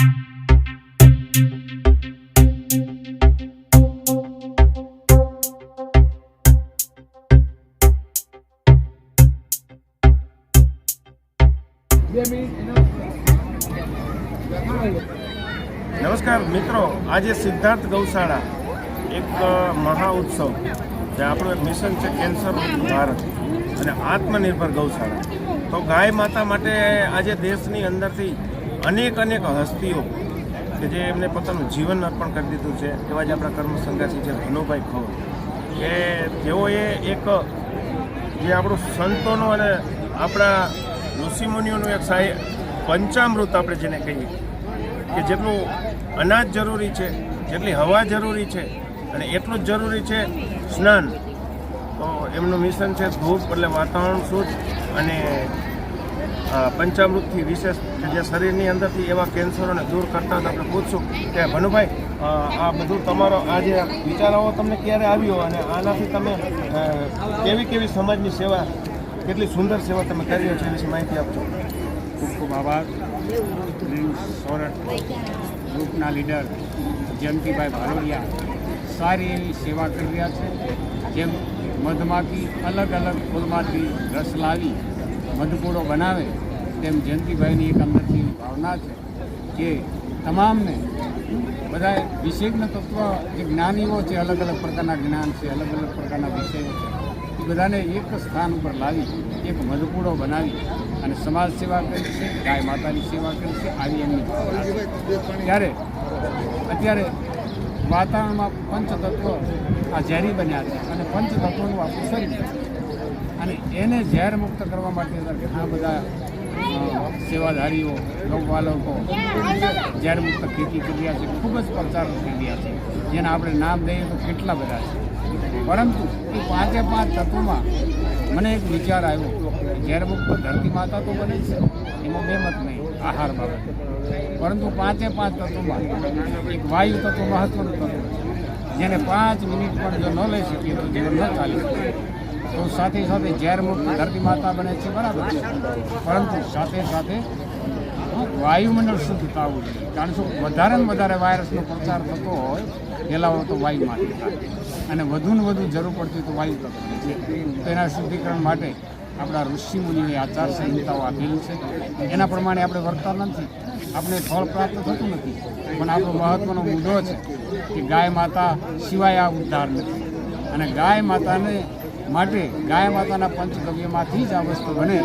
નમસ્કાર મિત્રો, આજે સિદ્ધાર્થ ગૌશાળા એક મહા ઉત્સવ જે આપણું એક મિશન છે કેન્સર મુક્ત ભારત અને આત્મનિર્ભર ગૌશાળા. તો ગાય માતા માટે આજે દેશની અંદરથી અનેક હસ્તીઓ કે જે એમને પોતાનું જીવન અર્પણ કરી દીધું છે એવા જ આપણા કર્મસંગાથી છે ભનુભાઈ ખોર, કે જેઓએ એક જે આપણું સંતોનો અને આપણા ઋષિમુનિઓનું એક પંચામૃત આપણે જેને કહીએ કે જેટલું અનાજ જરૂરી છે, જેટલી હવા જરૂરી છે અને એટલું જ જરૂરી છે સ્નાન. તો એમનું મિશન છે ધૂપ એટલે વાતાવરણ શુદ્ધ અને પંચામૃતથી વિશેષ કે જે શરીરની અંદરથી એવા કેન્સરોને દૂર કરતા હતા. આપણે પૂછશું કે ભનુભાઈ, આ બધું તમારો આ જે વિચારો તમને ક્યારે આવ્યો અને આનાથી તમે કેવી સમાજની સેવા, કેટલી સુંદર સેવા તમે કરી રહ્યા છો એ વિશે માહિતી આપજો. ખૂબ ખૂબ આભાર. સોરઠ ગ્રુપના લીડર જયંતિભાઈ ભાલોડિયા સારી એવી સેવા કરી રહ્યા છે. જેમ મધમાંથી અલગ ફૂલમાંથી રસ લાવી મધપૂડો બનાવે, તેમ જયંતિભાઈની એક અંદરથી ભાવના છે કે તમામને બધા વિશેષજ્ઞ તત્વ જે જ્ઞાનીઓ છે, અલગ પ્રકારના જ્ઞાન છે, અલગ પ્રકારના વિષયો છે, એ બધાને એક સ્થાન ઉપર લાવી એક મધપૂડો બનાવી અને સમાજ સેવા કરી છે, ગાય માતાની સેવા કરી છે. આવી એમની ભાવના છે. ત્યારે અત્યારે વાતાવરણમાં પંચતત્વ આ ઝેરી બન્યા છે અને પંચતત્વનું આપણું શરીર છે અને એને ઝેર મુક્ત કરવા માટે ઘણા બધા સેવાધારીઓ, ગૌપાલકો ઝેર મુક્ત ખેતી કરી રહ્યા છે, ખૂબ જ પ્રચાર કરી રહ્યા છે, જેના આપણે નામ દઈએ તો કેટલા બધા છે. પરંતુ એ પાંચે પાંચ તત્વોમાં મને એક વિચાર આવ્યો, ઝેર મુક્ત ધરતી માતા તો બને છે, એમાં બે મત નહીં આહાર બાબત, પરંતુ પાંચે પાંચ તત્વોમાં એક વાયુ તત્વ મહત્વનું તત્વ છે, જેને 5 મિનિટ પણ જો ન લઈ શકીએ તો જીવન ન ચાલી શકે. તો સાથે ઝેર મુક્ત ધરતી માતા બને છે, બરાબર છે, પરંતુ સાથે વાયુમંડળ શુદ્ધ થવું જોઈએ. કારણ કે વધારે વાયરસનો પ્રચાર થતો હોય ફેલાવો તો વાયુમાંથી થાય અને વધુ ને વધુ જરૂર પડતી તો વાયુ તત્વની છે. તો એના શુદ્ધિકરણ માટે આપણા ઋષિમુનિઓએ આચાર સંહિતાઓ આપેલી છે, એના પ્રમાણે આપણે વર્તતા નથી, આપણે ફળ પ્રાપ્ત થતું નથી. પણ આપણો મહત્વનો મુદ્દો છે કે ગાય માતા સિવાય આ ઉદ્ધાર નથી અને ગાય માતાને માટે ગાય માતાના પંચગવ્યમાંથી જ આ વસ્તુ બને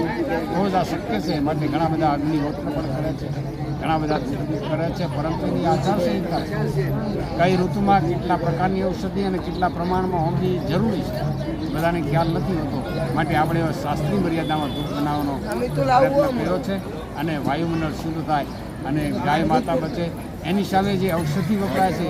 તો જ આ શક્ય છે. માટે ઘણા બધા અગ્નિહોત્ર પણ કરે છે, ઘણા બધા કરે છે, પરંતુ એની આચાર સંહિતા છે. કઈ ઋતુમાં કેટલા પ્રકારની ઔષધિ અને કેટલા પ્રમાણમાં હોમની જરૂરી છે બધાને ખ્યાલ નથી હોતો. માટે આપણે શાસ્ત્રીય મર્યાદામાં દૂધ બનાવવાનો પ્રયત્ન કર્યો છે અને વાયુમંડળ શુદ્ધ થાય અને ગાય માતા બચે. એની સામે જે ઔષધિ વપરાય છે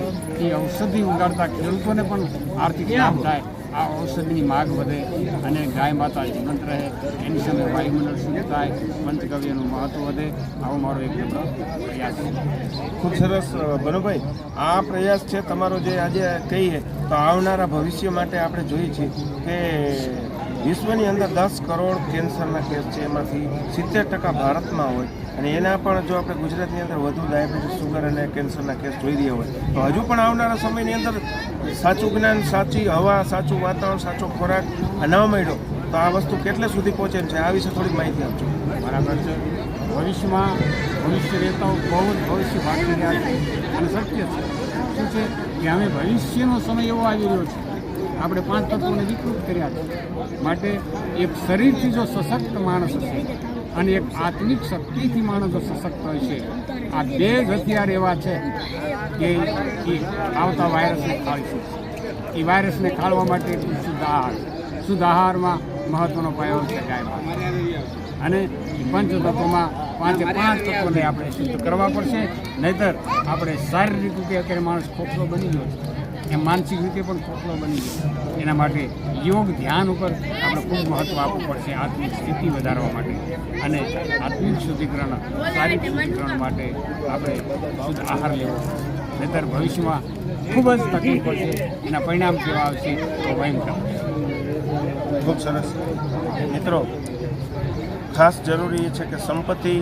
એ ઔષધિ ઉગાડતા ખેડૂતોને પણ આર્થિક લાભ થાય, આ ઔષધિની માગ વધે અને ગાય માતા જીવંત રહે. એની સામે વાયુમંડળ શુદ્ધ થાય, પંચગવ્યનું મહત્વ વધે. આવો મારો એક નમ્ર પ્રયાસ છે. ખૂબ સરસ ભનુભાઈ, આ પ્રયાસ છે તમારો જે આજે કહીએ તો આવનારા ભવિષ્ય માટે આપણે જોઈએ છીએ કે વિશ્વની અંદર 10 કરોડ કેન્સરના કેસ છે, એમાંથી 70% ભારતમાં હોય અને એના પણ જો આપણે ગુજરાતની અંદર વધુ ડાયાબિટીસ, સુગર અને કેન્સરના કેસ જોઈ રહ્યા હોય તો હજુ પણ આવનારા સમયની અંદર સાચું જ્ઞાન, સાચી હવા, સાચું વાતાવરણ, સાચો ખોરાક ન મળ્યો તો આ વસ્તુ કેટલે સુધી પહોંચે છે, આ વિશે થોડીક માહિતી આપજો. બરાબર છે. ભવિષ્ય રહેતા બહુ જ ભવિષ્ય બાકી રહ્યા છે અને સત્ય છે. શું છે કે અમે ભવિષ્યનો સમય એવો આવી રહ્યો છે, આપણે 5 તત્વોને વિકૃત કર્યા છે. માટે એક શરીરથી જો સશક્ત માણસ હશે અને એક આત્મિક શક્તિથી માણસ જો સશક્ત હોય છે, આ બે જ હથિયાર એવા છે કે એ આવતા વાયરસને ખાળી શકશે. એ વાયરસને ખાળવા માટે શુદ્ધ આહારમાં મહત્ત્વનો પાયો છે ગાય માતા અને પંચતત્વોમાં 5 તત્વોને આપણે શુદ્ધ કરવા પડશે. નહીંતર આપણે શારીરિક રીતે અત્યારે માણસ ખોખલો બની ગયો છે, એમ માનસિક રીતે પણ ખોખલો બની ગયો. એના માટે યોગ, ધ્યાન ઉપર આપણે ખૂબ મહત્ત્વ આપવું પડશે આત્મિક સ્થિતિ વધારવા માટે અને આત્મિક શુદ્ધિકરણ, શારીરિક શુદ્ધિકરણ માટે આપણે શુદ્ધ આહાર લેવો. નહીંતર ભવિષ્યમાં ખૂબ જ તકલીફ પડશે. એના પરિણામ કેવા આવશે તો ભયંકર. ખૂબ સરસ મિત્રો, ખાસ જરૂરી એ છે કે સંપત્તિ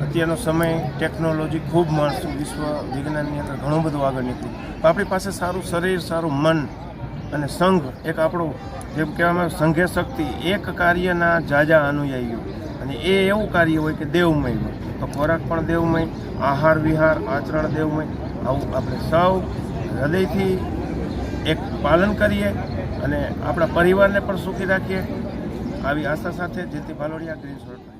અત્યારનો સમય ટેકનોલોજી ખૂબ માણસો વિશ્વ વિજ્ઞાનની અંદર ઘણું બધું આગળ નીકળ્યું. તો આપણી પાસે સારું શરીર, સારું મન અને સંઘ, એક આપણું જેમ કહેવામાં આવે સંઘે શક્તિ, એક કાર્યના જાજા અનુયાયીઓ, અને એ એવું કાર્ય હોય કે દેવમય હોય. તો ખોરાક પણ દેવમય, આહાર વિહાર આચરણ દેવમય. આવું આપણે સૌ હૃદયથી એક પાલન કરીએ અને આપણા પરિવારને પણ સુખી રાખીએ. આવી આશા સાથે જેથી ભાલોડિયા ગ્રીન સોર્ટ.